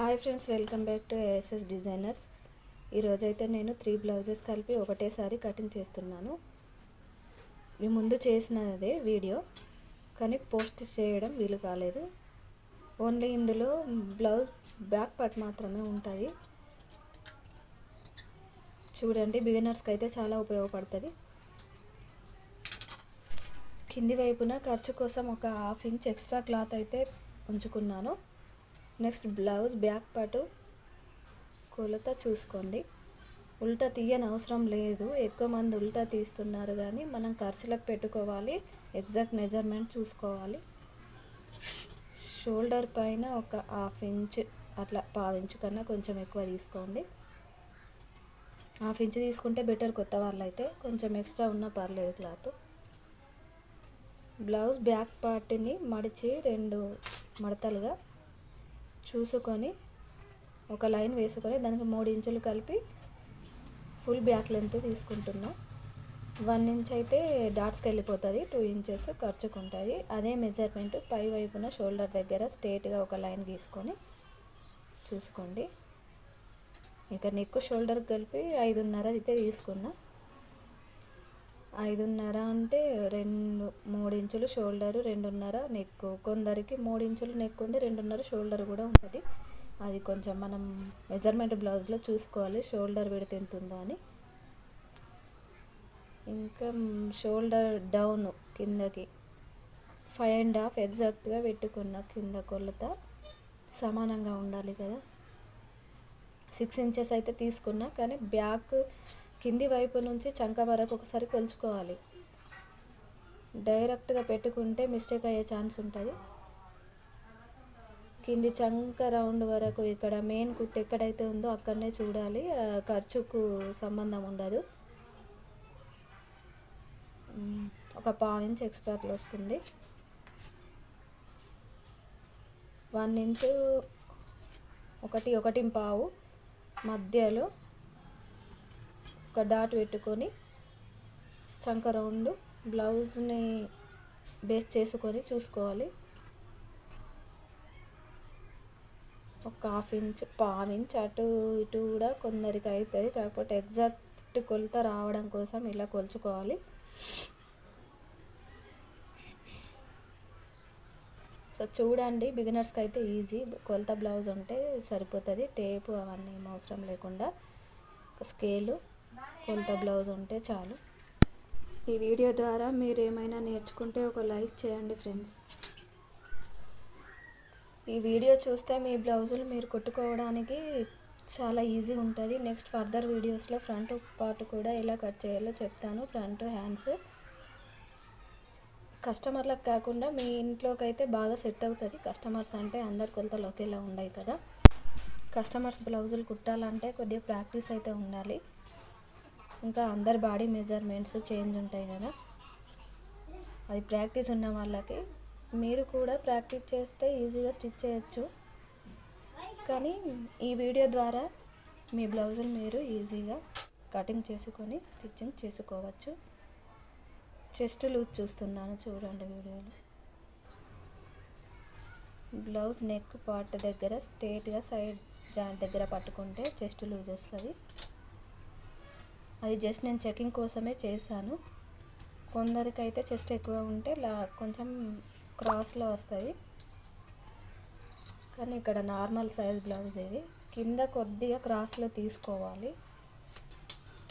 Hi friends, welcome back to ASS designers. ఈరోజైతే నేను 3 blouses కలిపి ఒకటేసారి కటింగ్ చేస్తున్నాను. మీ ముందు చేసినదే వీడియో, కానీ పోస్ట్ చేయడం వీలు కాలేదు. ఓన్లీ ఇందులో బ్లౌజ్ బ్యాక్ పార్ట్ మాత్రమే ఉంటుంది. చూడండి, బిగినర్స్కి అయితే చాలా ఉపయోగపడుతుంది. కింది వైపున ఖర్చు కోసం ఒక 1/2 ఇంచ్ ఎక్స్ట్రా క్లాత్ అయితే ఉంచుకున్నాను. నెక్స్ట్ బ్లౌజ్ బ్యాక్ పార్ట్ కొలత చూసుకోండి. ఉల్టా తీయని అవసరం లేదు. ఎక్కువ మంది ఉల్టా తీస్తున్నారు, కానీ మనం ఖర్చులకు పెట్టుకోవాలి. ఎగ్జాక్ట్ మెజర్మెంట్ చూసుకోవాలి. షోల్డర్ పైన ఒక 1/2 ఇంచ్, అట్లా 1/4 ఇంచ్ కన్నా కొంచెం ఎక్కువ తీసుకోండి. 1/2 ఇంచ్ తీసుకుంటే బెటర్. కొత్త వాళ్ళు అయితే కొంచెం ఎక్స్ట్రా ఉన్నా పర్లేదు క్లాత్. బ్లౌజ్ బ్యాక్ పార్ట్ని మడిచి 2 మడతలుగా చూసుకొని ఒక లైన్ వేసుకొని దానికి 3 ఇంచులు కలిపి ఫుల్ బ్యాక్ లెంత్ తీసుకుంటున్నా. 1 ఇంచ్ అయితే డాట్స్కి వెళ్ళిపోతుంది, 2 ఇంచెస్ ఖర్చుకుంటుంది. అదే మెజర్మెంట్ పై వైపున షోల్డర్ దగ్గర స్ట్రేట్గా ఒక లైన్ గీసుకొని చూసుకోండి. ఇక నెక్ షోల్డర్ కలిపి 5.5 అయితే తీసుకున్నా. 5.5 అంటే 3 ఇంచులు షోల్డరు, 2.5 నెక్. కొందరికి 3 ఇంచులు నెక్ ఉండి 2.5 షోల్డర్ కూడా ఉంటుంది. అది కొంచెం మనం మెజర్మెంట్ బ్లౌజ్లో చూసుకోవాలి, షోల్డర్ విడత ఎంత ఉందో అని. ఇంకా షోల్డర్ డౌన్ కిందకి 5.5 ఎగ్జాక్ట్గా పెట్టుకున్న. కింద కొలత సమానంగా ఉండాలి కదా. 6 ఇంచెస్ అయితే తీసుకున్నా, కానీ బ్యాక్ కింది వైపు నుంచి చంక వరకు ఒకసారి కొలుచుకోవాలి. డైరెక్ట్గా పెట్టుకుంటే మిస్టేక్ అయ్యే ఛాన్స్ ఉంటుంది. కింది చంక రౌండ్ వరకు, ఇక్కడ మెయిన్ కుట్టు ఎక్కడైతే ఉందో అక్కడనే చూడాలి. ఖర్చుకు సంబంధం ఉండదు. ఒక 1/4 ఇంచ్ ఎక్స్ట్రా అట్లా వస్తుంది. 1 ఇంచు 1.5 మధ్యలో ఒక డాట్ పెట్టుకొని చంక రౌండ్ బ్లౌజ్ని బేస్ చేసుకొని చూసుకోవాలి. ఒక 1/2 ఇంచ్ 1/4 ఇంచ్ అటు ఇటు కూడా కొందరికి అవుతుంది, కాకపోతే ఎగ్జాక్ట్ కొలత రావడం కోసం ఇలా కొలుచుకోవాలి. సో చూడండి, బిగినర్స్కి అయితే ఈజీ. కొలత బ్లౌజ్ ఉంటే సరిపోతుంది. టేపు అవన్నీ అవసరం లేకుండా స్కేలు, కొలత బ్లౌజ్ ఉంటే చాలు. ఈ వీడియో ద్వారా మీరు ఏమైనా నేర్చుకుంటే ఒక లైక్ చేయండి ఫ్రెండ్స్. ఈ వీడియో చూస్తే మీ బ్లౌజులు మీరు కుట్టుకోవడానికి చాలా ఈజీ ఉంటుంది. నెక్స్ట్ ఫర్దర్ వీడియోస్లో ఫ్రంట్ పార్ట్ కూడా ఎలా కట్ చేయాలో చెప్తాను. ఫ్రంట్ హ్యాండ్స్ కస్టమర్లకు కాకుండా మీ ఇంట్లోకి అయితే బాగా సెట్ అవుతుంది. కస్టమర్స్ అంటే అందరి కొలతలు ఒకేలా ఉండవు కదా. కస్టమర్స్ బ్లౌజులు కుట్టాలంటే కొద్దిగా ప్రాక్టీస్ అయితే ఉండాలి. ఇంకా అందరి బాడీ మెజర్మెంట్స్ చేంజ్ ఉంటాయి కదా. అది ప్రాక్టీస్ ఉన్న వాళ్ళకి. మీరు కూడా ప్రాక్టీస్ చేస్తే ఈజీగా స్టిచ్ చేయొచ్చు. కానీ ఈ వీడియో ద్వారా మీ బ్లౌజులు మీరు ఈజీగా కటింగ్ చేసుకొని స్టిచ్చింగ్ చేసుకోవచ్చు. చెస్ట్ లూజ్ చూస్తున్నాను, చూడండి వీడియోలో. బ్లౌజ్ నెక్ పార్ట్ దగ్గర స్ట్రేట్గా సైడ్ జాయింట్ దగ్గర పట్టుకుంటే చెస్ట్ లూజ్ వస్తుంది. అది జస్ట్ నేను చెకింగ్ కోసమే చేశాను. కొందరికైతే చెస్ట్ ఎక్కువ ఉంటే కొంచెం క్రాస్లో వస్తుంది, కానీ ఇక్కడ నార్మల్ సైజ్ బ్లౌజ్ ఇది. కింద కొద్దిగా క్రాస్లో తీసుకోవాలి.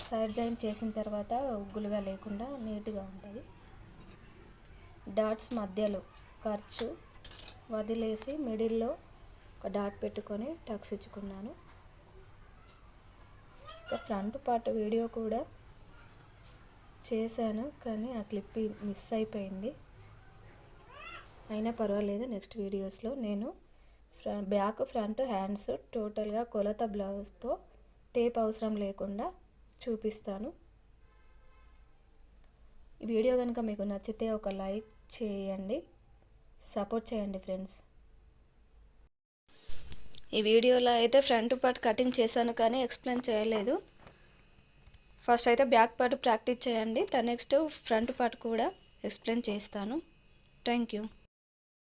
సైడ్ జాయింట్ చేసిన తర్వాత ఉగ్గులుగా లేకుండా నీట్గా ఉంటుంది. డాట్స్ మధ్యలో ఖర్చు వదిలేసి మిడిల్లో ఒక డాట్ పెట్టుకొని టక్స్ ఇచ్చుకున్నాను. ఫ్రంట్ పార్ట్ వీడియో కూడా చేశాను, కానీ ఆ క్లిప్ మిస్ అయిపోయింది. అయినా పర్వాలేదు, నెక్స్ట్ వీడియోస్లో నేను బ్యాక్ ఫ్రంట్ హ్యాండ్స్ టోటల్గా కొలత బ్లౌజ్తో టేప్ అవసరం లేకుండా చూపిస్తాను. ఈ వీడియో కనుక మీకు నచ్చితే ఒక లైక్ చేయండి, సపోర్ట్ చేయండి ఫ్రెండ్స్. ఈ వీడియోలో అయితే ఫ్రంట్ పార్ట్ కటింగ్ చేశాను, కానీ ఎక్స్ప్లెయిన్ చేయలేదు. ఫస్ట్ అయితే బ్యాక్ పార్ట్ ప్రాక్టీస్ చేయండి, నెక్స్ట్ ఫ్రంట్ పార్ట్ కూడా ఎక్స్ప్లెయిన్ చేస్తాను. Thank you.